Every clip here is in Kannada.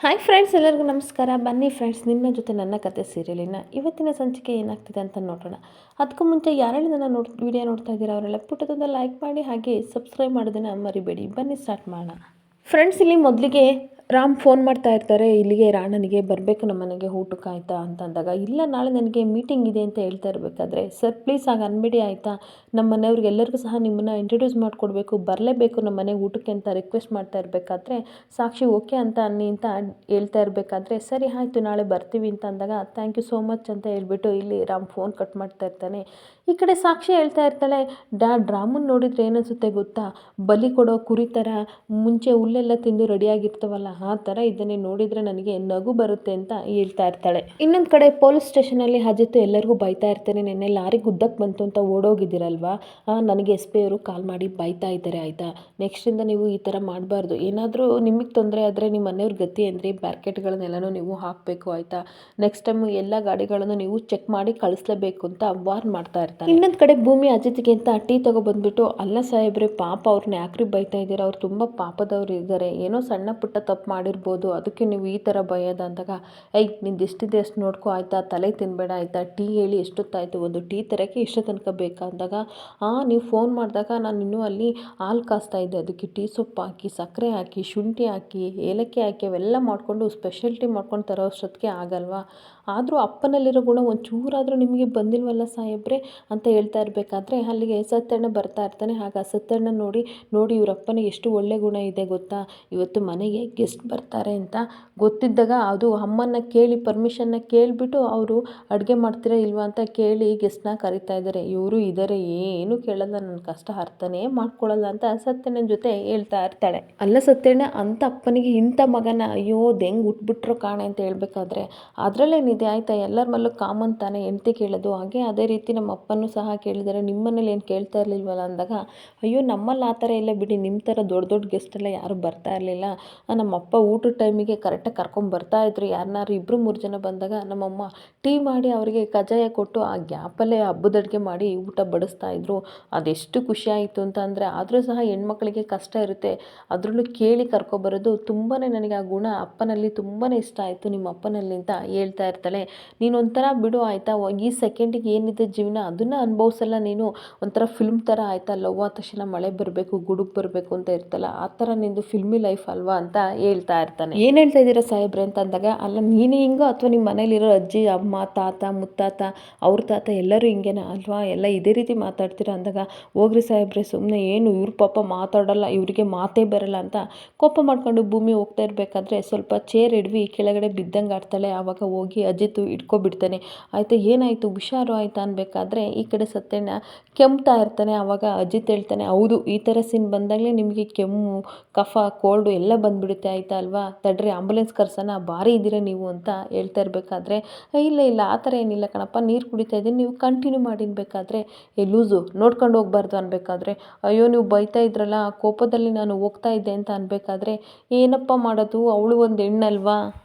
ಹಾಯ್ ಫ್ರೆಂಡ್ಸ್, ಎಲ್ಲರಿಗೂ ನಮಸ್ಕಾರ. ಬನ್ನಿ ಫ್ರೆಂಡ್ಸ್, ನಿನ್ನ ಜೊತೆ ನನ್ನ ಕತೆ ಸೀರಿಯಲಿನ ಇವತ್ತಿನ ಸಂಚಿಕೆ ಏನಾಗ್ತಿದೆ ಅಂತ ನೋಡೋಣ. ಅದಕ್ಕೂ ಮುಂಚೆ ಯಾರೆಲ್ಲ ನನ್ನ ವಿಡಿಯೋ ನೋಡ್ತಾ ಇದ್ದೀರಾ ಅವರೆಲ್ಲ ಪುಟ್ಟದೊಂದು ಲೈಕ್ ಮಾಡಿ, ಹಾಗೆ ಸಬ್ಸ್ಕ್ರೈಬ್ ಮಾಡೋದನ್ನು ಮರಿಬೇಡಿ. ಬನ್ನಿ ಸ್ಟಾರ್ಟ್ ಮಾಡೋಣ. ಫ್ರೆಂಡ್ಸ್, ಇಲ್ಲಿ ಮೊದಲಿಗೆ ರಾಮ್ ಫೋನ್ ಮಾಡ್ತಾ ಇರ್ತಾರೆ, ಇಲ್ಲಿಗೆ ರಾಣನಿಗೆ ಬರಬೇಕು ನಮ್ಮ ಮನೆಗೆ ಊಟಕ್ಕೆ ಆಯಿತಾ ಅಂತ ಅಂದಾಗ, ಇಲ್ಲ ನಾಳೆ ನನಗೆ ಮೀಟಿಂಗ್ ಇದೆ ಅಂತ ಹೇಳ್ತಾ ಇರಬೇಕಾದ್ರೆ, ಸರ್ ಪ್ಲೀಸ್ ಆಗ ಅನ್ಬೇಡಿ ಆಯಿತಾ, ನಮ್ಮ ಮನೆಯವ್ರಿಗೆ ಎಲ್ಲರಿಗೂ ಸಹ ನಿಮ್ಮನ್ನು ಇಂಟ್ರೊಡ್ಯೂಸ್ ಮಾಡಿಕೊಡ್ಬೇಕು, ಬರಲೇಬೇಕು ನಮ್ಮ ಮನೆಗೆ ಊಟಕ್ಕೆ ಅಂತ ರಿಕ್ವೆಸ್ಟ್ ಮಾಡ್ತಾ ಇರಬೇಕಾದ್ರೆ, ಸಾಕ್ಷಿ ಓಕೆ ಅಂತ ಅನ್ನಿ ಅಂತ ಹೇಳ್ತಾ ಇರಬೇಕಾದ್ರೆ, ಸರಿ ಆಯಿತು ನಾಳೆ ಬರ್ತೀವಿ ಅಂತ ಅಂದಾಗ, ಥ್ಯಾಂಕ್ ಯು ಸೋ ಮಚ್ ಅಂತ ಹೇಳ್ಬಿಟ್ಟು ಇಲ್ಲಿ ರಾಮ್ ಫೋನ್ ಕಟ್ ಮಾಡ್ತಾ ಇರ್ತಾನೆ. ಈ ಕಡೆ ಸಾಕ್ಷಿ ಹೇಳ್ತಾ ಇರ್ತಾಳೆ, ರಾಮನ್ ನೋಡಿದ್ರೆ ಏನನ್ಸುತ್ತೆ ಗೊತ್ತಾ, ಬಲಿ ಕೊಡೋ ಕುರಿ ಥರ ಮುಂಚೆ ಹುಲ್ಲೆಲ್ಲ ತಿಂದು ರೆಡಿಯಾಗಿರ್ತವಲ್ಲ ಆ ಥರ ಇದನ್ನೇ ನೋಡಿದರೆ ನನಗೆ ನಗು ಬರುತ್ತೆ ಅಂತ ಹೇಳ್ತಾ ಇರ್ತಾಳೆ. ಇನ್ನೊಂದು ಕಡೆ ಪೊಲೀಸ್ ಸ್ಟೇಷನಲ್ಲಿ ಅಜಿತ್ ಎಲ್ಲರಿಗೂ ಬೈತಾ ಇರ್ತಾನೆ, ನೆನ್ನೆ ಲಾರಿ ಗುದ್ದಕ್ಕೆ ಬಂತು ಅಂತ ಓಡೋಗಿದ್ದೀರಲ್ವಾ, ನನಗೆ ಎಸ್ ಪಿ ಅವರು ಕಾಲ್ ಮಾಡಿ ಬೈತಾ ಇದ್ದಾರೆ ಆಯಿತಾ, ನೆಕ್ಸ್ಟಿಂದ ನೀವು ಈ ಥರ ಮಾಡಬಾರ್ದು, ಏನಾದರೂ ನಿಮಗೆ ತೊಂದರೆ ಆದರೆ ನಿಮ್ಮ ಮನೆಯವ್ರ ಗತಿ ಅಂದರೆ ಬ್ಯಾರ್ಕೆಟ್ಗಳನ್ನೆಲ್ಲನೂ ನೀವು ಹಾಕಬೇಕು ಆಯಿತಾ, ನೆಕ್ಸ್ಟ್ ಟೈಮ್ ಎಲ್ಲ ಗಾಡಿಗಳನ್ನು ನೀವು ಚೆಕ್ ಮಾಡಿ ಕಳಿಸ್ಲೇಬೇಕು ಅಂತ ವಾರ್ನ್ ಮಾಡ್ತಾ ಇರ್ತಾನೆ. ಇನ್ನೊಂದು ಕಡೆ ಭೂಮಿ ಅಜಿತ್ಗೆ ಅಂತ ಟೀ ತಗೊಬಂದ್ಬಿಟ್ಟು, ಅಲ್ಲ ಸಾಹೇಬ್ರೆ ಪಾಪ ಅವ್ರನ್ನ ಯಾಕ್ರಿ ಬೈತಾ ಇದ್ದೀರಾ, ಅವ್ರು ತುಂಬ ಪಾಪದವ್ರು ಇದ್ದಾರೆ, ಏನೋ ಸಣ್ಣ ಪುಟ್ಟ ತಪ್ಪು ಮಾಡಿರ್ಬೋದು, ಅದಕ್ಕೆ ನೀವು ಈ ಥರ ಬೈಯೋದು ಅಂದಾಗ, ನಿಂದು ಎಷ್ಟಿದೆ ಅಷ್ಟು ನೋಡ್ಕೊ ಆಯಿತಾ, ತಲೆ ತಿನ್ನಬೇಡ ಆಯಿತಾ, ಟೀ ಹೇಳಿ ಎಷ್ಟೊತ್ತಾಯಿತು, ಒಂದು ಟೀ ತರೋಕ್ಕೆ ಇಷ್ಟು ತನಕ ಬೇಕಾ ಅಂದಾಗ, ನೀವು ಫೋನ್ ಮಾಡಿದಾಗ ನಾನು ಇನ್ನೂ ಅಲ್ಲಿ ಹಾಲು ಕಾಸ್ತಾ ಇದ್ದೆ, ಅದಕ್ಕೆ ಟೀ ಸೊಪ್ಪು ಹಾಕಿ, ಸಕ್ಕರೆ ಹಾಕಿ, ಶುಂಠಿ ಹಾಕಿ, ಏಲಕ್ಕಿ ಹಾಕಿ ಅವೆಲ್ಲ ಮಾಡಿಕೊಂಡು ಸ್ಪೆಷಲ್ ಟೀ ಮಾಡ್ಕೊಂಡು ತರೋ ಅಷ್ಟೊತ್ತಿಗೆ ಆಗಲ್ವಾ, ಆದರೂ ಅಪ್ಪನಲ್ಲಿರೋ ಗುಣ ಒಂಚೂರಾದರೂ ನಿಮಗೆ ಬಂದಿಲ್ವಲ್ಲ ಸಾಹೇಬ್ರೆ ಅಂತ ಹೇಳ್ತಾ ಇರಬೇಕಾದ್ರೆ, ಅಲ್ಲಿಗೆ ಸತ್ಯಣ್ಣ ಬರ್ತಾ ಇರ್ತಾನೆ. ಆಗ ಸತ್ಯಣ್ಣ ನೋಡಿ ಇವರಪ್ಪನಿಗೆ ಎಷ್ಟು ಒಳ್ಳೆ ಗುಣ ಇದೆ ಗೊತ್ತಾ, ಇವತ್ತು ಮನೆಗೆ ಗೆಸ್ಟ್ ಬರ್ತಾರೆ ಅಂತ ಗೊತ್ತಿದ್ದಾಗ ಅದು ಅಮ್ಮನ್ನ ಕೇಳಿ ಪರ್ಮಿಷನ್ನ ಕೇಳಿಬಿಟ್ಟು ಅವರು ಅಡುಗೆ ಮಾಡ್ತೀರಾ ಇಲ್ವಾ ಅಂತ ಕೇಳಿ ಗೆಸ್ಟ್ನ ಕರಿತಾ ಇದ್ದಾರೆ, ಇವರು ಇದ್ದಾರೆ ಏನು ಕೇಳಲ್ಲ, ನನ್ನ ಕಷ್ಟ ಅರ್ಥನೇ ಮಾಡ್ಕೊಳ್ಳಲ್ಲ ಅಂತ ಸತ್ಯಣ್ಣನ ಜೊತೆ ಹೇಳ್ತಾ ಇರ್ತಾಳೆ. ಅಲ್ಲ ಸತ್ಯಣ್ಣ, ಅಂಥ ಅಪ್ಪನಿಗೆ ಇಂಥ ಮಗನ, ಅಯ್ಯೋ ಹೆಂಗೆ ಉಟ್ಬಿಟ್ರೋ ಕಾಣೆ ಅಂತ ಹೇಳ್ಬೇಕಾದ್ರೆ, ಅದರಲ್ಲೇನಿದೆ ಆಯಿತಾ, ಎಲ್ಲರ ಮಲ್ಲೂ ಕಾಮನ್ ತಾನೇ ಹೆಂಡ್ತಿ ಕೇಳೋದು, ಹಾಗೆ ಅದೇ ರೀತಿ ನಮ್ಮ ಅಪ್ಪನೂ ಸಹ ಕೇಳಿದ್ದಾರೆ, ನಿಮ್ಮ ಮನೇಲಿ ಏನು ಕೇಳ್ತಾ ಇರಲಿಲ್ವಲ್ಲ ಅಂದಾಗ, ಅಯ್ಯೋ ನಮ್ಮಲ್ಲಿ ಆ ಥರ ಎಲ್ಲ ಬಿಡಿ, ನಿಮ್ಮ ಥರ ದೊಡ್ಡ ದೊಡ್ಡ ಗೆಸ್ಟ್ ಎಲ್ಲ ಯಾರೂ ಬರ್ತಾ ಇರಲಿಲ್ಲ, ನಮ್ಮ ಅಪ್ಪ ಊಟದ ಟೈಮಿಗೆ ಕರೆಕ್ಟಾಗಿ ಕರ್ಕೊಂಬರ್ತಾಯಿದ್ರು, ಯಾರನ್ನಾರು 2-3 ಜನ ಬಂದಾಗ ನಮ್ಮಮ್ಮ ಟೀ ಮಾಡಿ ಅವರಿಗೆ ಕಜ್ಜಾಯ ಕೊಟ್ಟು ಆ ಗ್ಯಾಪಲ್ಲೇ ಹಬ್ಬದ ಅಡುಗೆ ಮಾಡಿ ಊಟ ಬಡಿಸ್ತಾಯಿದ್ರು, ಅದೆಷ್ಟು ಖುಷಿ ಆಯಿತು ಅಂತ ಅಂದರೆ, ಆದರೂ ಸಹ ಹೆಣ್ಮಕ್ಳಿಗೆ ಕಷ್ಟ ಇರುತ್ತೆ, ಅದರಲ್ಲೂ ಕೇಳಿ ಕರ್ಕೊಬರೋದು ತುಂಬಾ ನನಗೆ ಆ ಗುಣ ಅಪ್ಪನಲ್ಲಿ ತುಂಬಾ ಇಷ್ಟ ಆಯಿತು ನಿಮ್ಮ ಅಪ್ಪನಲ್ಲಿ ಅಂತ ಹೇಳ್ತಾ ಇರ್ತಾಳೆ. ನೀನು ಒಂಥರ ಬಿಡು ಆಯಿತಾ, ಈ ಸೆಕೆಂಡಿಗೆ ಏನಿದೆ ಜೀವನ ಅದನ್ನು ಅನುಭವಿಸಲ್ಲ ನೀನು, ಒಂಥರ ಫಿಲ್ಮ್ ಥರ ಆಯಿತಾ, ಲವ್ ಆದ ತಕ್ಷಣ ಮಳೆ ಬರಬೇಕು ಗುಡುಗು ಬರಬೇಕು ಅಂತ ಇರ್ತಲ್ಲ, ಆ ಥರ ನಿಂದು ಫಿಲ್ಮಿ ಲೈಫ್ ಅಲ್ವಾ ಅಂತ ಹೇಳ್ತಾ ಇರ್ತಾನೆ. ಏನು ಹೇಳ್ತಾ ಇದ್ದೀರಾ ಸಾಹೇಬ್ರೆ ಅಂತ ಅಂದಾಗ, ಅಲ್ಲ ನೀನು ಹಿಂಗೋ ಅಥವಾ ನಿಮ್ಮ ಮನೇಲಿರೋ ಅಜ್ಜಿ ಅಮ್ಮ ತಾತ ಮುತ್ತಾತ ಅವ್ರ ತಾತ ಎಲ್ಲರೂ ಹಿಂಗೇನಾ ಅಲ್ವಾ, ಎಲ್ಲ ಇದೇ ರೀತಿ ಮಾತಾಡ್ತೀರಾ ಅಂದಾಗ, ಹೋಗ್ರಿ ಸಾಹೇಬ್ರೆ ಸುಮ್ಮನೆ, ಏನು ಇವ್ರ ಪಾಪ ಮಾತಾಡಲ್ಲ, ಇವರಿಗೆ ಮಾತೇ ಬರಲ್ಲ ಅಂತ ಕೋಪ ಮಾಡ್ಕೊಂಡು ಭೂಮಿ ಹೋಗ್ತಾ ಇರಬೇಕಾದ್ರೆ ಸ್ವಲ್ಪ ಚೇರ್ ಹಿಡ್ವಿ ಕೆಳಗಡೆ ಬಿದ್ದಂಗೆ ಆಡ್ತಾಳೆ. ಆವಾಗ ಹೋಗಿ ಅಜಿತ್ ಇಟ್ಕೊಬಿಡ್ತಾನೆ. ಆಯಿತಾ ಏನಾಯಿತು ಹುಷಾರು ಆಯಿತಾ ಅನ್ಬೇಕಾದ್ರೆ ಈ ಕಡೆ ಸತ್ಯಣ್ಣ ಕೆಮ್ತಾ ಇರ್ತಾನೆ. ಆವಾಗ ಅಜಿತ್ ಹೇಳ್ತಾನೆ, ಹೌದು ಈ ಥರ ಸೀನ್ ಬಂದಾಗಲೇ ನಿಮಗೆ ಕೆಮ್ಮು ಕಫ ಕೋಲ್ಡು ಎಲ್ಲ ಬಂದುಬಿಡುತ್ತೆ ಆಯಿತಾ ಅಲ್ವಾ, ತಡ್ರಿ ಆಂಬುಲೆನ್ಸ್ ಕರ್ಸೋಣ, ಭಾರಿ ಇದ್ದೀರಾ ನೀವು ಅಂತ ಹೇಳ್ತಾ ಇರಬೇಕಾದ್ರೆ, ಇಲ್ಲ ಆ ಥರ ಏನಿಲ್ಲ ಕಣಪ್ಪ, ನೀರು ಕುಡಿತಾ ಇದ್ದೀನಿ, ನೀವು ಕಂಟಿನ್ಯೂ ಮಾಡಿನ್ಬೇಕಾದ್ರೆ, ಲೂಸು ನೋಡ್ಕೊಂಡು ಹೋಗ್ಬಾರ್ದು ಅನ್ಬೇಕಾದ್ರೆ, ಅಯ್ಯೋ ನೀವು ಬೈತಾ ಇದ್ರಲ್ಲ ಆ ಕೋಪದಲ್ಲಿ ನಾನು ಹೋಗ್ತಾ ಇದ್ದೆ ಅಂತ ಅನ್ಬೇಕಾದ್ರೆ, ಏನಪ್ಪ ಮಾಡೋದು ಅವಳು ಒಂದು ಹೆಣ್ಣಲ್ವಾ,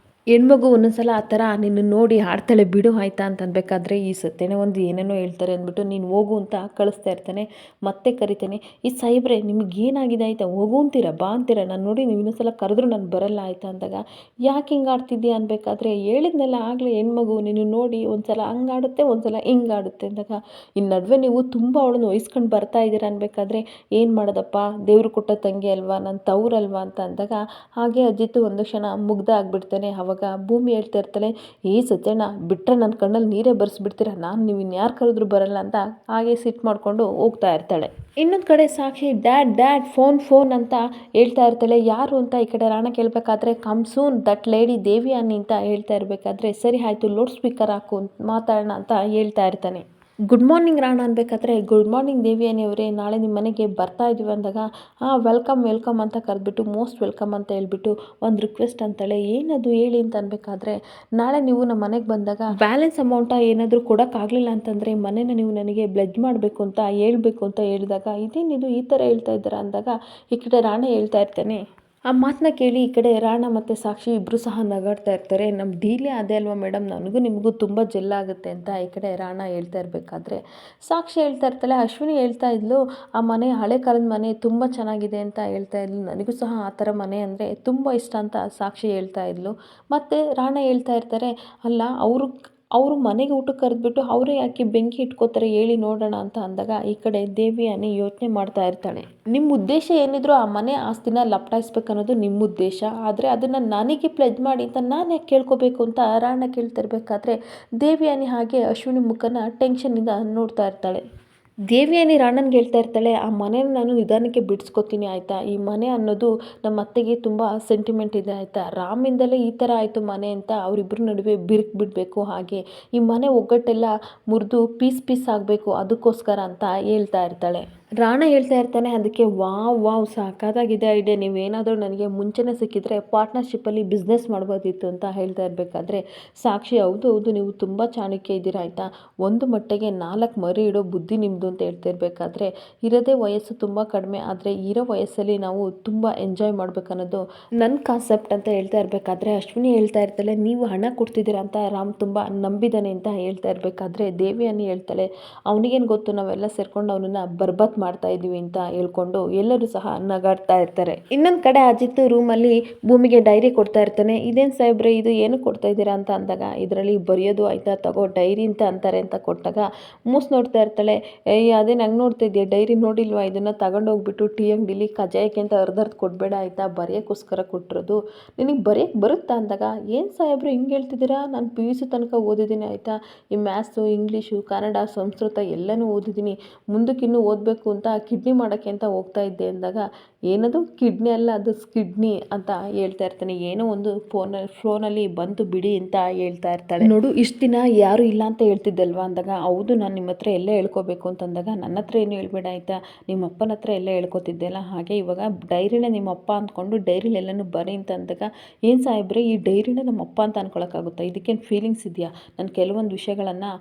ಹೆಣ್ಮಗು ಒಂದೊಂದ್ಸಲ ಆ ಥರ ನಿನ್ನ ನೋಡಿ ಆಡ್ತಾಳೆ ಬಿಡು ಆಯಿತಾ ಅಂತ ಅನ್ಬೇಕಾದ್ರೆ, ಈ ಸತ್ಯನೇ ಒಂದು ಏನೇನೋ ಹೇಳ್ತಾರೆ ಅಂದ್ಬಿಟ್ಟು ನೀನು ಹೋಗು ಅಂತ ಕಳಿಸ್ತಾ ಇರ್ತಾನೆ. ಮತ್ತೆ ಕರಿತಾನೆ, ಈ ಸಾಹೇಬ್ರೆ ನಿಮಗೇನಾಗಿದೆ ಆಯಿತಾ, ಹೋಗು ಅಂತೀರಾ ಬಾ ಅಂತೀರಾ, ನಾನು ನೋಡಿ ನೀವು ಇನ್ನೊಂದ್ಸಲ ಕರೆದ್ರು ನಾನು ಬರಲ್ಲ ಆಯಿತಾ ಅಂದಾಗ, ಯಾಕೆ ಹಿಂಗೆ ಆಡ್ತಿದ್ದೀಯ ಅನ್ಬೇಕಾದ್ರೆ, ಹೇಳಿದ್ನೆಲ್ಲ ಆಗಲೇ ಹೆಣ್ಮಗು ನಿನ್ನ ನೋಡಿ ಒಂದ್ಸಲ ಹಂಗೆ ಆಡುತ್ತೆ ಒಂದ್ಸಲ ಹಿಂಗೆ ಆಡುತ್ತೆ ಅಂದಾಗ, ಈ ನಡುವೆ ನೀವು ತುಂಬ ಅವಳನ್ನು ವಹಿಸ್ಕೊಂಡು ಬರ್ತಾ ಇದ್ದೀರಾ ಅನ್ಬೇಕಾದ್ರೆ, ಏನು ಮಾಡೋದಪ್ಪ ದೇವರು ಕೊಟ್ಟ ತಂಗಿ ಅಲ್ವಾ, ನನ್ನ ತವ್ರಲ್ವಾ ಅಂತ ಅಂದಾಗ, ಹಾಗೆ ಅಜಿತ್ ಒಂದು ಕ್ಷಣ ಮುಗ್ಧ ಆಗಿಬಿಡ್ತಾನೆ. ಅವಾಗ ಭೂಮಿ ಹೇಳ್ತಾ ಇರ್ತಾಳೆ, ಸತ್ಯಣ್ಣ ಬಿಟ್ಟರೆ ನನ್ನ ಕಣ್ಣಲ್ಲಿ ನೀರೇ ಬರ್ಸ್ಬಿಡ್ತೀರಾ, ನಾನು ನೀವು ಇನ್ಯಾರು ಕರೆದ್ರು ಬರಲ್ಲ ಅಂತ ಹಾಗೆ ಸಿಟ್ಟು ಮಾಡಿಕೊಂಡು ಹೋಗ್ತಾ ಇರ್ತಾಳೆ. ಇನ್ನೊಂದು ಕಡೆ ಸಾಕ್ಷಿ ಡ್ಯಾಡ್ ಫೋನ್ ಅಂತ ಹೇಳ್ತಾ ಇರ್ತಾಳೆ. ಯಾರು ಅಂತ ಈ ಕಡೆ ರಾಣ ಕೇಳಬೇಕಾದ್ರೆ, come soon that lady Devyani ಅಂತ ಹೇಳ್ತಾ ಇರಬೇಕಾದ್ರೆ, ಸರಿ ಆಯಿತು ಲೌಡ್ ಸ್ಪೀಕರ್ ಹಾಕು ಮಾತಾಡೋಣ ಅಂತ ಹೇಳ್ತಾ ಇರ್ತಾನೆ. ಗುಡ್ ಮಾರ್ನಿಂಗ್ ರಾಣ ಅನ್ಬೇಕಾದ್ರೆ, ಗುಡ್ ಮಾರ್ನಿಂಗ್ ದೇವಿಯಾನಿ ಅವರೇ, ನಾಳೆ ನಿಮ್ಮ ಮನೆಗೆ ಬರ್ತಾ ಇದ್ದೀವಿ ಅಂದಾಗ, ವೆಲ್ಕಮ್ ಅಂತ ಕರೆದ್ಬಿಟ್ಟು ಮೋಸ್ಟ್ ವೆಲ್ಕಮ್ ಅಂತ ಹೇಳ್ಬಿಟ್ಟು ಒಂದು ರಿಕ್ವೆಸ್ಟ್ ಅಂತಾಳೆ. ಏನದು ಹೇಳಿ ಅಂತ ಅನ್ಬೇಕಾದ್ರೆ, ನಾಳೆ ನೀವು ನಮ್ಮ ಮನೆಗೆ ಬಂದಾಗ ಬ್ಯಾಲೆನ್ಸ್ ಅಮೌಂಟ ಏನಾದರೂ ಕೊಡೋಕ್ಕಾಗಲಿಲ್ಲ ಅಂತಂದರೆ ಮನೇನ ನೀವು ನನಗೆ ಬ್ಲೆಜ್ ಮಾಡಬೇಕು ಅಂತ ಹೇಳ್ಬೇಕು ಅಂತ ಹೇಳಿದಾಗ, ಇದೇನಿದು ಈ ಥರ ಹೇಳ್ತಾ ಇದ್ದೀರಾ ಅಂದಾಗ, ಈ ಕಡೆ ರಾಣ ಹೇಳ್ತಾ ಇರ್ತಾನೆ, ಆ ಮಾತನ್ನ ಕೇಳಿ ಈ ಕಡೆ ರಾಣಾ ಮತ್ತು ಸಾಕ್ಷಿ ಇಬ್ಬರು ಸಹ ನಗಾಡ್ತಾ ಇರ್ತಾರೆ. ನಮ್ಮ ಡೀಲೇ ಅದೇ ಅಲ್ವಾ ಮೇಡಮ್, ನನಗೂ ನಿಮಗೂ ತುಂಬ ಜೆಲ್ಲಾಗುತ್ತೆ ಅಂತ ಈ ಕಡೆ ರಾಣಾ ಹೇಳ್ತಾ ಇರಬೇಕಾದ್ರೆ ಸಾಕ್ಷಿ ಹೇಳ್ತಾ ಇರ್ತಾಳೆ, ಅಶ್ವಿನಿ ಹೇಳ್ತಾ ಇದ್ಲು ಆ ಮನೆ ಹಳೆ ಕಾಲದ ಮನೆ ತುಂಬ ಚೆನ್ನಾಗಿದೆ ಅಂತ ಹೇಳ್ತಾ ಇದ್ಲು, ನನಗೂ ಸಹ ಆ ಥರ ಮನೆ ಅಂದರೆ ತುಂಬ ಇಷ್ಟ ಅಂತ ಸಾಕ್ಷಿ ಹೇಳ್ತಾ ಇದ್ಲು. ಮತ್ತು ರಾಣಾ ಹೇಳ್ತಾ ಇರ್ತಾರೆ, ಅಲ್ಲ ಅವರು ಮನೆಗೆ ಊಟಕ್ಕೆ ಕರೆದ್ಬಿಟ್ಟು ಅವರೇ ಯಾಕೆ ಬೆಂಕಿ ಇಟ್ಕೋತಾರೆ ಹೇಳಿ ನೋಡೋಣ ಅಂತ ಅಂದಾಗ ಈ ಕಡೆ ದೇವಯಾನಿ ಯೋಚನೆ ಮಾಡ್ತಾ ಇರ್ತಾಳೆ. ನಿಮ್ಮ ಉದ್ದೇಶ ಏನಿದ್ರು ಆ ಮನೆ ಆಸ್ತಿನ ಲಪಟಾಯಿಸ್ಬೇಕು ಅನ್ನೋದು ನಿಮ್ಮ ಉದ್ದೇಶ, ಆದರೆ ಅದನ್ನು ನನಗೆ ಪ್ಲೆಜ್ ಮಾಡಿ ಅಂತ ನಾನು ಯಾಕೆ ಕೇಳ್ಕೋಬೇಕು ಅಂತ ರಾಣಾ ಕೇಳ್ತಿರ್ಬೇಕಾದ್ರೆ ದೇವಯಾನಿ ಹಾಗೆ ಅಶ್ವಿನಿ ಮುಖನ ಟೆನ್ಷನ್ನಿಂದ ನೋಡ್ತಾ ಇರ್ತಾಳೆ. ದೇವಯಾನಿ ರಾಣನ್ಗೆ ಹೇಳ್ತಾ ಇರ್ತಾಳೆ, ಆ ಮನೇನ ನಾನು ನಿಧಾನಕ್ಕೆ ಬಿಡಿಸ್ಕೊತೀನಿ ಆಯಿತಾ, ಈ ಮನೆ ಅನ್ನೋದು ನಮ್ಮ ಅತ್ತೆಗೆ ತುಂಬ ಸೆಂಟಿಮೆಂಟ್ ಇದೆ ಆಯಿತಾ, ರಾಮಿಂದಲೇ ಈ ಥರ ಆಯಿತು ಮನೆ ಅಂತ ಅವರಿಬ್ಬರ ನಡುವೆ ಬಿರುಕು ಬಿಡಬೇಕು, ಹಾಗೆ ಈ ಮನೆ ಒಗ್ಗಟ್ಟೆಲ್ಲ ಮುರಿದು ಪೀಸ್ ಪೀಸ್ ಆಗಬೇಕು ಅದಕ್ಕೋಸ್ಕರ ಅಂತ ಹೇಳ್ತಾ ಇರ್ತಾಳೆ. ರಾಣಾ ಹೇಳ್ತಾ ಇರ್ತಾನೆ, ಅದಕ್ಕೆ ವಾವ್ ಸಾಕಾಗಿದೆ ಐಡಿಯಾ, ನೀವೇನಾದರೂ ನನಗೆ ಮುಂಚೆನೇ ಸಿಕ್ಕಿದ್ರೆ ಪಾರ್ಟ್ನರ್ಶಿಪ್ಪಲ್ಲಿ ಬಿಸ್ನೆಸ್ ಮಾಡ್ಬೋದಿತ್ತು ಅಂತ ಹೇಳ್ತಾ ಇರಬೇಕಾದ್ರೆ ಸಾಕ್ಷಿ, ಹೌದು ನೀವು ತುಂಬ ಚಾಣಕ್ಯ ಇದ್ದೀರಾ ಆಯಿತಾ, ಒಂದು ಮಟ್ಟಿಗೆ 4 ಮರಿ ಇಡೋ ಬುದ್ಧಿ ನಿಮ್ಮದು ಅಂತ ಹೇಳ್ತಾ ಇರಬೇಕಾದ್ರೆ ಇರೋದೇ ವಯಸ್ಸು ತುಂಬ ಕಡಿಮೆ, ಆದರೆ ಇರೋ ವಯಸ್ಸಲ್ಲಿ ನಾವು ತುಂಬ ಎಂಜಾಯ್ ಮಾಡಬೇಕನ್ನೋದು ನನ್ನ ಕಾನ್ಸೆಪ್ಟ್ ಅಂತ ಹೇಳ್ತಾ ಇರಬೇಕಾದ್ರೆ ಅಶ್ವಿನಿ ಹೇಳ್ತಾ ಇರ್ತಾಳೆ, ನೀವು ಹಣ ಕೊಡ್ತಿದ್ದೀರಾ ಅಂತ ರಾಮ್ ತುಂಬ ನಂಬಿದ್ದಾನೆ ಅಂತ ಹೇಳ್ತಾ ಇರಬೇಕಾದ್ರೆ ದೇವಯಾನಿ ಹೇಳ್ತಾಳೆ, ಅವನಿಗೇನು ಗೊತ್ತು, ನಾವೆಲ್ಲ ಸೇರ್ಕೊಂಡು ಅವನನ್ನು ಬರ್ಬತ್ ಮಾಡ್ತಾ ಇದ್ದೀವಿ ಅಂತ ಹೇಳ್ಕೊಂಡು ಎಲ್ಲರೂ ಸಹ ನಗಾಡ್ತಾ ಇರ್ತಾರೆ. ಇನ್ನೊಂದು ಕಡೆ ಅಜಿತ್ ರೂಮಲ್ಲಿ ಭೂಮಿಗೆ ಡೈರಿ ಕೊಡ್ತಾ ಇರ್ತಾನೆ. ಇದೇನು ಸಾಹೇಬ್ರೆ ಇದು ಏನು ಕೊಡ್ತಾ ಇದ್ದೀರಾ ಅಂತ ಅಂದಾಗ ಇದರಲ್ಲಿ ಬರೆಯೋದು ಆಯ್ತಾ, ತಗೋ ಡೈರಿ ಅಂತ ಅಂತಾರೆ ಅಂತ ಕೊಟ್ಟಾಗ ಮೂಸ್ ನೋಡ್ತಾ ಇರ್ತಾಳೆ. ಅದೇ ನಂಗೆ ನೋಡ್ತಾ ಇದೆಯಾ, ಡೈರಿ ನೋಡಿಲ್ವಾ, ಇದನ್ನು ತಗೊಂಡೋಗ್ಬಿಟ್ಟು ಟೀ ಅಂಗಡಿಲಿ ಕಜಾಯಕ್ಕೆ ಅಂತ ಅರ್ಧರ್ಧ ಕೊಡಬೇಡ ಆಯಿತಾ, ಬರೆಯೋಕ್ಕೋಸ್ಕರ ಕೊಟ್ಟಿರೋದು, ನಿನಗೆ ಬರೆಯೋಕ್ಕೆ ಬರುತ್ತಾ ಅಂದಾಗ, ಏನು ಸಾಹೇಬ್ರೆ ಹಿಂಗೆ ಹೇಳ್ತಿದ್ದೀರಾ, ನಾನು PUC ತನಕ ಓದಿದ್ದೀನಿ ಆಯಿತಾ, ಈ ಮ್ಯಾಥ್ಸು ಇಂಗ್ಲೀಷು ಕನ್ನಡ ಸಂಸ್ಕೃತ ಎಲ್ಲನೂ ಓದಿದ್ದೀನಿ, ಮುಂದಕ್ಕಿನ್ನೂ ಓದಬೇಕು ಅಂತ ಕಿಡ್ನಿ ಮಾಡೋಕ್ಕೆ ಅಂತ ಹೋಗ್ತಾ ಇದ್ದೆ ಅಂದಾಗ, ಏನದು ಕಿಡ್ನಿ ಅಲ್ಲ ಅದು ಸ್ಕಿಡ್ನಿ ಅಂತ ಹೇಳ್ತಾ ಇರ್ತಾನೆ. ಏನೋ ಒಂದು ಫೋನಲ್ಲಿ ಬಂತು ಬಿಡಿ ಅಂತ ಹೇಳ್ತಾ ಇರ್ತಾಳೆ. ನೋಡು ಇಷ್ಟು ದಿನ ಯಾರು ಇಲ್ಲ ಅಂತ ಹೇಳ್ತಿದ್ದಲ್ವಾ ಅಂದಾಗ, ಹೌದು ನಾನು ನಿಮ್ಮ ಹತ್ರ ಎಲ್ಲ ಹೇಳ್ಕೋಬೇಕು ಅಂತಂದಾಗ, ನನ್ನ ಹತ್ರ ಏನು ಹೇಳ್ಬೇಡ ಆಯಿತಾ, ನಿಮ್ಮ ಅಪ್ಪನ ಹತ್ರ ಎಲ್ಲ ಹೇಳ್ಕೊತಿದ್ದೆಲ್ಲ, ಹಾಗೆ ಇವಾಗ ಡೈರಿನ ನಿಮ್ಮ ಅಪ್ಪ ಅಂದ್ಕೊಂಡು ಡೈರಿಲಿ ಎಲ್ಲನೂ ಬರೀ ಅಂತ ಅಂದಾಗ, ಏನು ಸಾಹೇಬ್ರೆ ಈ ಡೈರಿನ ನಮ್ಮ ಅಪ್ಪ ಅಂತ ಅನ್ಕೊಳಕ್ಕಾಗುತ್ತಾ, ಇದಕ್ಕೇನು ಫೀಲಿಂಗ್ಸ್ ಇದೆಯಾ, ನಾನು ಕೆಲವೊಂದು ವಿಷಯಗಳನ್ನು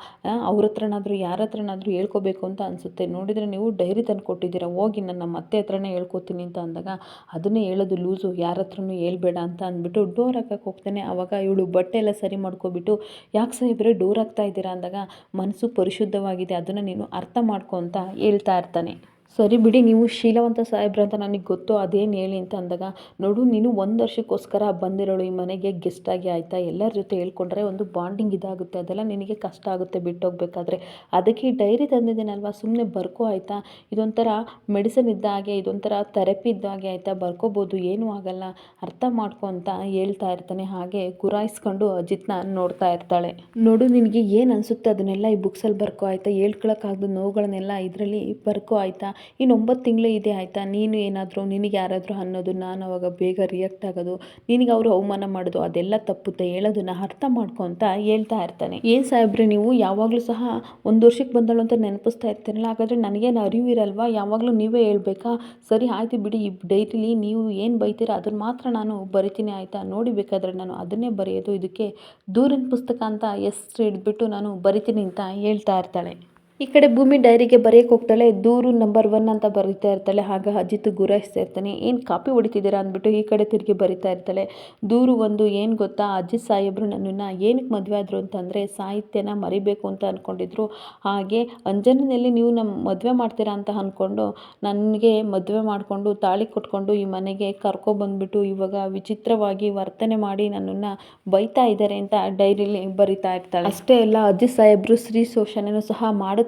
ಅವ್ರ ಹತ್ರನಾದರೂ ಯಾರ ಹತ್ರನಾದರೂ ಹೇಳ್ಕೋಬೇಕು ಅಂತ ಅನಿಸುತ್ತೆ, ನೋಡಿದರೆ ನೀವು ಡೈರಿ ತಂದು ಕೊಟ್ಟಿದ್ದೀರಾ, ಹೋಗಿ ನನ್ನ ನಮ್ಮ ಅತ್ತೆ ಹತ್ರನೇ ಹೇಳ್ಕೊತೀನಿ ಅಂತ ಅಂದಾಗ, ಅದನ್ನೇ ಹೇಳೋದು ಲೂಸು, ಯಾರ ಹತ್ರನೂ ಹೇಳ್ಬೇಡ ಅಂತ ಅಂದ್ಬಿಟ್ಟು ಡೋರ್ ಹಾಕಕ್ಕೆ ಹೋಗ್ತಾನೆ. ಆವಾಗ ಇವಳು ಬಟ್ಟೆ ಎಲ್ಲ ಸರಿ ಮಾಡ್ಕೊಬಿಟ್ಟು, ಯಾಕೆ ಸಾಹೇಬ್ರೆ ಡೋರ್ ಹಾಕ್ತಾ ಇದ್ದೀರಾ ಅಂದಾಗ, ಮನಸ್ಸು ಪರಿಶುದ್ಧವಾಗಿದೆ ಅದನ್ನು ನೀನು ಅರ್ಥ ಮಾಡ್ಕೊ ಅಂತ ಹೇಳ್ತಾ ಇರ್ತಾನೆ. ಸರಿ ಬಿಡಿ, ನೀವು ಶೀಲವಂತ ಸಾಹೇಬ್ರ ಅಂತ ನನಗೆ ಗೊತ್ತು, ಅದೇನು ಹೇಳಿ ಅಂತ ಅಂದಾಗ, ನೋಡು ನೀನು 1 ವರ್ಷಕ್ಕೋಸ್ಕರ ಬಂದಿರೋಳು ಈ ಮನೆಗೆ ಗೆಸ್ಟಾಗಿ ಆಯಿತಾ, ಎಲ್ಲರ ಜೊತೆ ಹೇಳ್ಕೊಂಡ್ರೆ ಒಂದು ಬಾಂಡಿಂಗ್ ಇದಾಗುತ್ತೆ, ಅದೆಲ್ಲ ನಿನಗೆ ಕಷ್ಟ ಆಗುತ್ತೆ ಬಿಟ್ಟೋಗ್ಬೇಕಾದ್ರೆ, ಅದಕ್ಕೆ ಈ ಡೈರಿ ತಂದಿದ್ದೀನಲ್ವ ಸುಮ್ಮನೆ ಬರ್ಕೋ ಆಯಿತಾ, ಇದೊಂಥರ ಮೆಡಿಸಿನ್ ಇದ್ದ ಹಾಗೆ, ಇದೊಂಥರ ಥೆರಪಿ ಇದ್ದ ಹಾಗೆ ಆಯಿತಾ, ಬರ್ಕೋಬೋದು ಏನೂ ಆಗಲ್ಲ, ಅರ್ಥ ಮಾಡ್ಕೊ ಅಂತ ಹೇಳ್ತಾ ಇರ್ತಾನೆ. ಹಾಗೆ ಗುರಾಯಿಸ್ಕೊಂಡು ಅಜಿತ್ನ ನೋಡ್ತಾ ಇರ್ತಾಳೆ. ನೋಡು ನಿನಗೆ ಏನು ಅನಿಸುತ್ತೆ ಅದನ್ನೆಲ್ಲ ಈ ಬುಕ್ಸಲ್ಲಿ ಬರ್ಕೋ ಆಯಿತಾ, ಹೇಳ್ಕೊಳಕ್ಕಾಗ್ದು ನೋವುಗಳನ್ನೆಲ್ಲ ಇದರಲ್ಲಿ ಬರ್ಕೋ ಆಯಿತಾ, ಇನ್ನು 9 ತಿಂಗಳು ಇದೆ ಆಯಿತಾ, ನೀನು ಏನಾದರೂ ನಿನಗೆ ಯಾರಾದರೂ ಅನ್ನೋದು ನಾನು ಅವಾಗ ಬೇಗ ರಿಯಾಕ್ಟ್ ಆಗೋದು, ನಿನಗೆ ಅವರು ಅವಮಾನ ಮಾಡೋದು ಅದೆಲ್ಲ ತಪ್ಪುತ್ತೆ, ಹೇಳೋದನ್ನು ಅರ್ಥ ಮಾಡ್ಕೊ ಅಂತ ಹೇಳ್ತಾ ಇರ್ತಾನೆ. ಏನು ಸಾಹೇಬ್ರೆ ನೀವು ಯಾವಾಗಲೂ ಸಹ 1 ವರ್ಷಕ್ಕೆ ಬಂದಳು ಅಂತ ನೆನಪಿಸ್ತಾ ಇರ್ತೀರಲ್ಲ, ಹಾಗಾದರೆ ನನಗೇನು ಅರಿವು ಇರಲ್ವಾ, ಯಾವಾಗಲೂ ನೀವೇ ಹೇಳ್ಬೇಕಾ, ಸರಿ ಆಯಿತು ಬಿಡಿ, ಈ ಡೈರಿಲಿ ನೀವು ಏನು ಬೈತೀರ ಅದನ್ನು ಮಾತ್ರ ನಾನು ಬರಿತೀನಿ ಆಯಿತಾ, ನೋಡಿ ಬೇಕಾದರೆ ನಾನು ಅದನ್ನೇ ಬರೆಯೋದು, ಇದಕ್ಕೆ ದೂರಿನ ಪುಸ್ತಕ ಅಂತ ಹೆಸ್ರು ಹಿಡಿದ್ಬಿಟ್ಟು ನಾನು ಬರಿತೀನಿ ಅಂತ ಹೇಳ್ತಾ ಇರ್ತಾಳೆ. ಈ ಕಡೆ ಭೂಮಿ ಡೈರಿಗೆ ಬರೆಯೋಕ್ಕೆ ಹೋಗ್ತಾಳೆ, ದೂರು ನಂಬರ್ 1 ಅಂತ ಬರೀತಾ ಇರ್ತಾಳೆ. ಆಗ ಅಜಿತ್ ಗುರಾಯಿಸ್ತಾ ಇರ್ತಾನೆ, ಏನು ಕಾಪಿ ಹೊಡಿತಿದ್ದೀರಾ ಅಂದ್ಬಿಟ್ಟು ಈ ಕಡೆ ತಿರುಗಿ ಬರಿತಾ ಇರ್ತಾಳೆ. ದೂರು 1 ಏನು ಗೊತ್ತಾ, ಅಜಿತ್ ಸಾಹೇಬರು ನನ್ನನ್ನು ಏನಕ್ಕೆ ಮದುವೆ ಆದರು ಅಂತಂದರೆ ಸಾಹಿತ್ಯನ ಮರಿಬೇಕು ಅಂತ ಅಂದ್ಕೊಂಡಿದ್ರು, ಹಾಗೆ ಅಂಜನಲ್ಲಿ ನೀವು ನಮ್ಮ ಮದುವೆ ಮಾಡ್ತೀರಾ ಅಂತ ಅಂದ್ಕೊಂಡು ನನಗೆ ಮದುವೆ ಮಾಡಿಕೊಂಡು ತಾಳಿ ಕೊಟ್ಕೊಂಡು ಈ ಮನೆಗೆ ಕರ್ಕೊಬಂದ್ಬಿಟ್ಟು ಇವಾಗ ವಿಚಿತ್ರವಾಗಿ ವರ್ತನೆ ಮಾಡಿ ನನ್ನನ್ನು ಬೈತಾ ಇದ್ದಾರೆ ಅಂತ ಡೈರಿಲಿ ಬರಿತಾ ಇರ್ತಾಳೆ. ಅಷ್ಟೇ ಅಲ್ಲ, ಅಜಿತ್ ಸಾಹೇಬರು ಸ್ತ್ರೀ ಶೋಷಣೆನೂ ಸಹ ಮಾಡುತ್ತಿದ್ದಾರೆ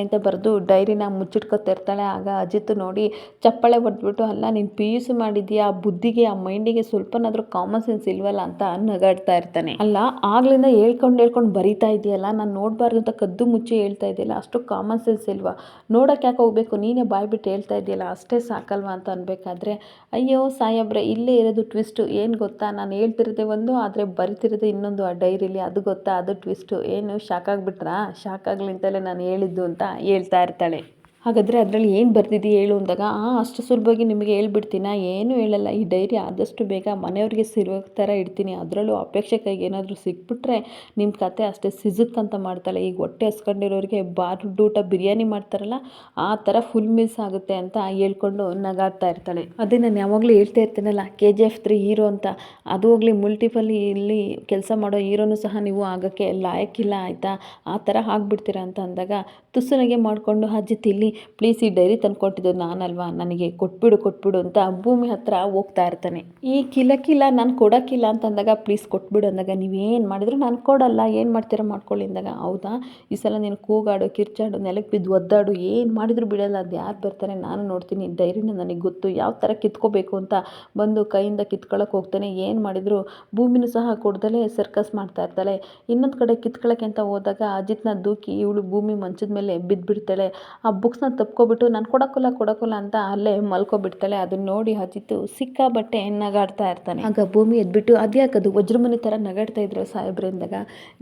ಅಂತ ಬರೆದು ಡೈರಿನ ಮುಚ್ಚಿಟ್ಕೊತಿರ್ತಾಳೆ. ಆಗ ಅಜಿತ್ ನೋಡಿ ಚಪ್ಪಾಳೆ ಹೊಡೆದ್ಬಿಟ್ಟು, ಅಲ್ಲ ನೀನು PUC ಮಾಡಿದ್ಯಾ, ಆ ಬುದ್ಧಿಗೆ ಆ ಮೈಂಡಿಗೆ ಸ್ವಲ್ಪನಾದರೂ ಕಾಮನ್ ಸೆನ್ಸ್ ಇಲ್ವಲ್ಲ ಅಂತ ನಗಾಡ್ತಾ ಇರ್ತಾನೆ. ಅಲ್ಲ ಆಗ್ಲಿಂದ ಹೇಳ್ಕೊಂಡು ಬರಿತಾ ಇದೆಯಲ್ಲ, ನಾನು ನೋಡಬಾರ್ದು ಅಂತ ಕದ್ದು ಮುಚ್ಚಿ ಹೇಳ್ತಾ ಇದೆಯಲ್ಲ, ಅಷ್ಟು ಕಾಮನ್ ಸೆನ್ಸ್ ಇಲ್ವಾ, ನೋಡೋಕೆ ಯಾಕೆ ಹೋಗ್ಬೇಕು, ನೀನೇ ಬಾಯ್ಬಿಟ್ಟು ಹೇಳ್ತಾ ಇದೆಯಲ್ಲ ಅಷ್ಟೇ ಸಾಕಲ್ವಾ ಅಂತ ಅನ್ಬೇಕಾದ್ರೆ, ಅಯ್ಯೋ ಸಾಹೇಬ್ರೆ ಇಲ್ಲೇ ಇರೋದು ಟ್ವಿಸ್ಟು, ಏನು ಗೊತ್ತಾ, ನಾನು ಹೇಳ್ತಿರೋದೇ ಒಂದು ಆದರೆ ಬರಿತಿರೋದೇ ಇನ್ನೊಂದು ಆ ಡೈರಿಲಿ, ಅದು ಗೊತ್ತಾ, ಅದು ಟ್ವಿಸ್ಟು, ಏನು ಶಾಕ್ ಆಗಿಬಿಟ್ರಾ, ಶಾಕ್ ಆಗಲಿ ಅಂತಲೇ ನಾನು ಹೇಳಿದ್ದು ಅಂತ ಹೇಳ್ತಾ ಇರ್ತಾಳೆ. ಹಾಗಾದರೆ ಅದರಲ್ಲಿ ಏನು ಬರ್ದಿದ್ದೀಯ ಹೇಳು ಅಂದಾಗ ಅಷ್ಟು ಸುಲಭವಾಗಿ ನಿಮಗೆ ಹೇಳ್ಬಿಡ್ತೀನಾ? ಏನೂ ಹೇಳಲ್ಲ. ಈ ಡೈರಿ ಆದಷ್ಟು ಬೇಗ ಮನೆಯವ್ರಿಗೆ ಸಿಗೋ ಥರ ಇಡ್ತೀನಿ. ಅದರಲ್ಲೂ ಅಪೇಕ್ಷೆ ಕೈಗೆ ಏನಾದರೂ ಸಿಕ್ಬಿಟ್ರೆ ನಿಮ್ಮ ಕತೆ ಅಷ್ಟೇ ಸಿಜುಕ್ಕಂತ ಮಾಡ್ತಾಳೆ. ಈಗ ಹೊಟ್ಟೆ ಹಸ್ಕೊಂಡಿರೋರಿಗೆ ಬಾರ್ಡೂಟ ಬಿರಿಯಾನಿ ಮಾಡ್ತಾರಲ್ಲ ಆ ಥರ ಫುಲ್ ಮೀಲ್ಸ್ ಆಗುತ್ತೆ ಅಂತ ಹೇಳ್ಕೊಂಡು ನಗಾಡ್ತಾ ಇರ್ತಾಳೆ. ಅದೇ ನಾನು ಯಾವಾಗಲೂ ಹೇಳ್ತಾ ಇರ್ತೀನಲ್ಲ KGF 3 ಹೀರೋ ಅಂತ, ಅದು ಹೋಗಲಿ ಮಲ್ಟಿಪಲ್ ಇಲ್ಲಿ ಕೆಲಸ ಮಾಡೋ ಹೀರೋನು ಸಹ ನೀವು ಆಗೋಕ್ಕೆ ಲಾಯಕ್ಕಿಲ್ಲ ಆಯಿತಾ, ಆ ಥರ ಆಗಿಬಿಡ್ತೀರಾ ಅಂತ ಅಂದಾಗ ತುಸುನಿಗೆ ಮಾಡಿಕೊಂಡು ಅಜ್ಜಿತ್ ಇಲ್ಲಿ ಪ್ಲೀಸ್ ಈ ಡೈರಿ ತಂದುಕೊಟ್ಟಿದ್ದು ನಾನಲ್ವಾ, ನನಗೆ ಕೊಟ್ಬಿಡು ಅಂತ ಭೂಮಿ ಹತ್ರ ಹೋಗ್ತಾ ಇರ್ತಾನೆ. ಈ ಕಿಲ ನಾನು ಕೊಡೋಕ್ಕಿಲ್ಲ ಅಂತಂದಾಗ ಪ್ಲೀಸ್ ಕೊಟ್ಬಿಡು ಅಂದಾಗ ನೀವೇನು ಮಾಡಿದ್ರು ನಾನು ಕೊಡಲ್ಲ, ಏನು ಮಾಡ್ತೀರಾ ಮಾಡ್ಕೊಳ್ಳಿ ಅಂದಾಗ ಹೌದಾ ಈ ಸಲ ನೀನು ಕೂಗಾಡು ಕಿರ್ಚಾಡು ನೆಲಕ್ಕೆ ಬಿದ್ದು ಒದ್ದಾಡು ಏನು ಮಾಡಿದ್ರು ಬಿಡಲ್ಲ, ಅದು ಯಾರು ಬರ್ತಾರೆ ನಾನು ನೋಡ್ತೀನಿ, ಡೈರಿನ ನನಗೆ ಗೊತ್ತು ಯಾವ ಥರ ಕಿತ್ಕೋಬೇಕು ಅಂತ ಬಂದು ಕೈಯಿಂದ ಕಿತ್ಕೊಳ್ಳೋಕೆ ಹೋಗ್ತಾನೆ. ಏನು ಮಾಡಿದ್ರು ಭೂಮಿನೂ ಸಹ ಕೊಡ್ದಲೇ ಸರ್ಕಸ್ ಮಾಡ್ತಾ ಇರ್ತಾಳೆ. ಇನ್ನೊಂದು ಕಡೆ ಕಿತ್ಕೊಳ್ಳೋಕೆ ಅಂತ ಹೋದಾಗ ಅಜಿತ್ನ ದೂಕಿ ಇವಳು ಭೂಮಿ ಮಂಚದ ಮೇಲೆ ಬಿದ್ದುಬಿಡ್ತಾಳೆ. ಆ ಬುಕ್ಸ್ನ ತಪ್ಕೊಬಿಟ್ಟು ನಾನು ಕೊಡೋಕ್ಕಲ್ಲ ಅಂತ ಅಲ್ಲೇ ಮಲ್ಕೊಬಿಡ್ತಾಳೆ. ಅದನ್ನ ನೋಡಿ ಅಜಿತ್ ಸಿಕ್ಕಾಬಟ್ಟೆ ನಗಾಡ್ತಾ ಇರ್ತಾನೆ. ಆಗ ಭೂಮಿ ಎದ್ಬಿಟ್ಟು ಅದ್ಯಾಕದು ವಜ್ರಮುನಿ ಥರ ನಗಾಡ್ತಾ ಇದ್ರು ಸಾಹೇಬ್ರೆ ಅಂದಾಗ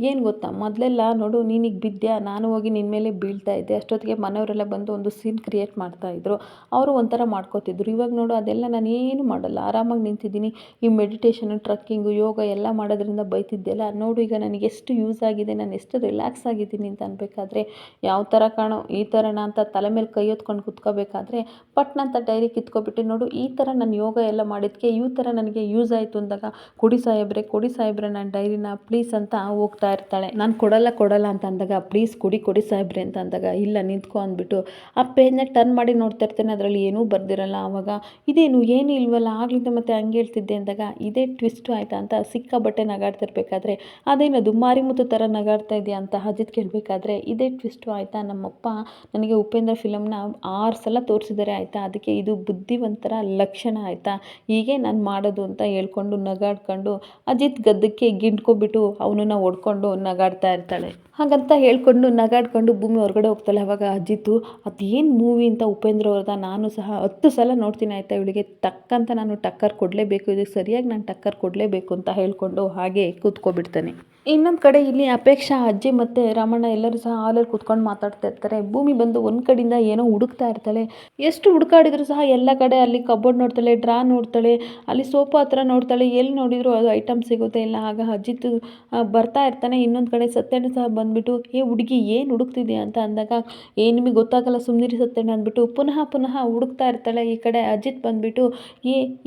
ಏನು ಗೊತ್ತಾ, ಮೊದಲೆಲ್ಲ ನೋಡು ನೀನೀಗ ಬಿದ್ದ್ಯಾ, ನಾನು ಹೋಗಿ ನಿನ್ನ ಮೇಲೆ ಬೀಳ್ತಾ ಇದ್ದೆ, ಅಷ್ಟೊತ್ತಿಗೆ ಮನೆಯವರೆಲ್ಲ ಬಂದು ಒಂದು ಸೀನ್ ಕ್ರಿಯೇಟ್ ಮಾಡ್ತಾ ಇದ್ರು, ಅವರು ಒಂಥರ ಮಾಡ್ಕೋತಿದ್ರು. ಇವಾಗ ನೋಡು ಅದೆಲ್ಲ ನಾನು ಏನು ಮಾಡಲ್ಲ, ಆರಾಮಾಗಿ ನಿಂತಿದ್ದೀನಿ. ಈ ಮೆಡಿಟೇಷನ್ ಟ್ರಕ್ಕಿಂಗು ಯೋಗ ಎಲ್ಲ ಮಾಡೋದ್ರಿಂದ ಬೈತಿದ್ದೆಲ್ಲ ನೋಡು ಈಗ ನನಗೆ ಎಷ್ಟು ಯೂಸ್ ಆಗಿದೆ, ನಾನು ಎಷ್ಟು ರಿಲ್ಯಾಕ್ಸ್ ಆಗಿದ್ದೀನಿ ಅಂತ ಅನ್ಬೇಕಾದ್ರೆ ಯಾವ ಥರ ಕಾಣೋ ಈ ಥರನ ಅಂತ ತಲೆ ಮೇಲೆ ಕೈ ಹೊತ್ಕೊಂಡು ಕುತ್ಕೋಬೇಕಾದ್ರೆ ಪಟ್ನಂತ ಡೈರಿ ಕಿತ್ಕೊಬಿಟ್ಟು ನೋಡು ಈ ಥರ ನಾನು ಯೋಗ ಎಲ್ಲ ಮಾಡಿದ್ದಕ್ಕೆ ಈ ಥರ ನನಗೆ ಯೂಸ್ ಆಯಿತು ಅಂದಾಗ ಕೊಡಿ ಸಾಹೇಬ್ರೆ ನಾನು ಡೈರಿನ ಪ್ಲೀಸ್ ಅಂತ ಹೋಗ್ತಾ ಇರ್ತಾಳೆ. ನಾನು ಕೊಡಲ್ಲ ಅಂತ ಅಂದಾಗ ಪ್ಲೀಸ್ ಕೊಡಿ ಸಾಹೇಬ್ರೆ ಅಂತ ಅಂದಾಗ ಇಲ್ಲ ನಿಂತ್ಕೊ ಅಂದ್ಬಿಟ್ಟು ಆ ಪೇಜ್ನ ಟರ್ನ್ ಮಾಡಿ ನೋಡ್ತಾ ಇರ್ತೇನೆ, ಅದರಲ್ಲಿ ಏನೂ ಬರ್ದಿರಲ್ಲ. ಆವಾಗ ಇದೇನು ಏನೂ ಇಲ್ವಲ್ಲ ಆಗ್ಲಿಂದ ಮತ್ತೆ ಹಂಗೆ ಹೇಳ್ತಿದ್ದೆ ಅಂದಾಗ ಇದೇ ಟ್ವಿಸ್ಟು ಆಯಿತಾ ಅಂತ ಸಿಕ್ಕಾಬಟ್ಟೆ ನಗಾಡ್ತಿರ್ಬೇಕಾದ್ರೆ ಅದೇನದು ಮಾರಿಮುತ್ತು ಥರ ನಗಾಡ್ತಾ ಇದೆಯಾ ಅಂತ ಅಜಿತ್ ಕೇಳಬೇಕಾದ್ರೆ ಇದೇ ಟ್ವಿಸ್ಟು ಆಯಿತಾ, ನಮ್ಮಪ್ಪ ನನಗೆ ಉಪೇಂದ್ರ ಫಿಲಮ್ನ 6 ಸಲ ತೋರಿಸಿದ್ದಾರೆ ಆಯಿತಾ, ಅದಕ್ಕೆ ಇದು ಬುದ್ಧಿವಂತರ ಲಕ್ಷಣ ಆಯಿತಾ, ಹೀಗೆ ನಾನು ಮಾಡೋದು ಅಂತ ಹೇಳ್ಕೊಂಡು ನಗಾಡ್ಕೊಂಡು ಅಜಿತ್ ಗದ್ದಕ್ಕೆ ಗಿಂಡ್ಕೊಬಿಟ್ಟು ಅವನನ್ನು ಹೊಡ್ಕೊಂಡು ನಗಾಡ್ತಾ ಇರ್ತಾಳೆ. ಹಾಗಂತ ಹೇಳ್ಕೊಂಡು ನಗಾಡ್ಕೊಂಡು ಭೂಮಿ ಹೊರಗಡೆ ಹೋಗ್ತಾಳೆ. ಅವಾಗ ಅಜಿತ್ತು ಅದೇನು ಮೂವಿ ಅಂತ ಉಪೇಂದ್ರ ಅವ್ರದ ನಾನು ಸಹ 10 ಸಲ ನೋಡ್ತೀನಿ ಆಯಿತಾ, ಇವಳಿಗೆ ತಕ್ಕಂತ ನಾನು ಟಕ್ಕರ್ ಕೊಡಲೇಬೇಕು, ಇದಕ್ಕೆ ಸರಿಯಾಗಿ ನಾನು ಟಕ್ಕರ್ ಕೊಡಲೇಬೇಕು ಅಂತ ಹೇಳ್ಕೊಂಡು ಹಾಗೆ ಕೂತ್ಕೊಬಿಡ್ತಾನೆ. ಇನ್ನೊಂದು ಕಡೆ ಇಲ್ಲಿ ಅಪೇಕ್ಷಾ ಅಜ್ಜಿ ಮತ್ತು ರಮಣ ಎಲ್ಲರೂ ಸಹ ಹಾಲಲ್ಲಿ ಕೂತ್ಕೊಂಡು ಮಾತಾಡ್ತಾ ಇರ್ತಾರೆ. ಭೂಮಿ ಬಂದು ಒಂದು ಕಡೆಯಿಂದ ಏನೋ ಹುಡುಕ್ತಾ ಇರ್ತಾಳೆ. ಎಷ್ಟು ಹುಡುಕಾಡಿದ್ರು ಸಹ ಎಲ್ಲ ಕಡೆ ಅಲ್ಲಿ ಕಬೋರ್ಡ್ ನೋಡ್ತಾಳೆ, ಡ್ರಾ ನೋಡ್ತಾಳೆ, ಅಲ್ಲಿ ಸೋಫಾ ಹತ್ರ ನೋಡ್ತಾಳೆ, ಎಲ್ಲಿ ನೋಡಿದ್ರು ಅದು ಐಟಮ್ ಸಿಗೋದೇ ಇಲ್ಲ. ಆಗ ಅಜಿತ್ ಬರ್ತಾ ಇರ್ತಾನೆ. ಇನ್ನೊಂದು ಕಡೆ ಸತ್ಯನ ಸಹ ಬಂದುಬಿಟ್ಟು ಹುಡುಗಿ ಏನು ಹುಡುಕ್ತಿದ್ಯಾ ಅಂತ ಅಂದಾಗ ನಿಮಗೆ ಗೊತ್ತಾಗಲ್ಲ ಸುಮ್ಮನಿರಿ ಸತ್ಯನ ಅಂದ್ಬಿಟ್ಟು ಪುನಃ ಹುಡುಕ್ತಾ ಇರ್ತಾಳೆ. ಈ ಕಡೆ ಅಜಿತ್ ಬಂದುಬಿಟ್ಟು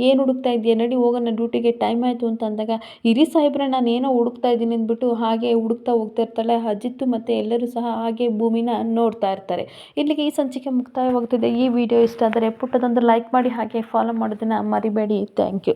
ಏನು ಹುಡುಕ್ತಾ ಇದೆಯಾ, ನಡಿ ಹೋಗೋಣ ಡ್ಯೂಟಿಗೆ ಟೈಮ್ ಆಯಿತು ಅಂತ ಅಂದಾಗ ಇರಿ ಸಾಹೇಬ್ರೆ ನಾನು ಏನೋ ಹುಡುಕ್ತಾ ಇದ್ದೀನಿ ಅಂದ್ಬಿಟ್ಟು ಹಾಗೆ ಹುಡುಕ್ತಾ ಹೋಗ್ತಾ ಇರ್ತಾಳೆ. ಅಜಿತ್ತು ಮತ್ತು ಎಲ್ಲರೂ ಸಹ ಹಾಗೆ ಭೂಮಿನ ನೋಡ್ತಾ ಇರ್ತಾರೆ. ಇಲ್ಲಿಗೆ ಈ ಸಂಚಿಕೆ ಮುಕ್ತಾಯವಾಗುತ್ತದೆ. ಈ ವಿಡಿಯೋ ಇಷ್ಟ ಆದರೆ ಪುಟ್ಟದೊಂದು ಲೈಕ್ ಮಾಡಿ ಹಾಗೆ ಫಾಲೋ ಮಾಡೋದನ್ನು ಮರಿಬೇಡಿ. Thank you.